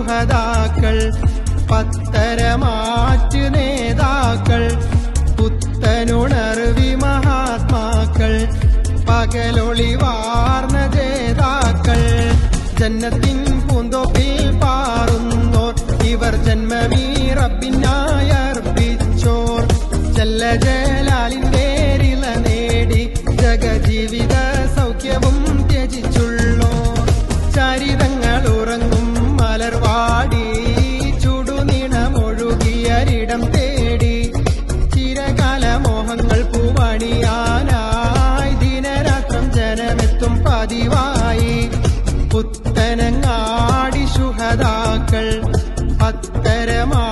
ശുഹദാക്കൾ പത്തരമാറ്റ് നേതാക്കൾ പുത്തനുണർവി മഹാത്മാക്കൾ പകലൊളിവാർന്ന ജേതാക്കൾ ജന്നത്തിൻ പൂന്തോപ്പിൽ പാറുന്നോർ ഇവർ ജന്മമീ റബ്ബിനായർപ്പിച്ചോർ ജല്ല ജലാലിന്റെ റിള നേടി ജഗജീവിത സൗഖ്യവും ത്യജിച്ചുള്ളോർ ചരിതങ്ങൾ ഉറങ്ങും മലർവാടി ചുടുനീണമൊഴുകിയരിടം തേടി ചിരകാല മോഹങ്ങൾ പൂവണിയാനായി ദിനരാത്രം ജനമെത്തും പതിവായി പുത്തനങ്ങാടി ശുഹദാക്കൾ പത്തരമാ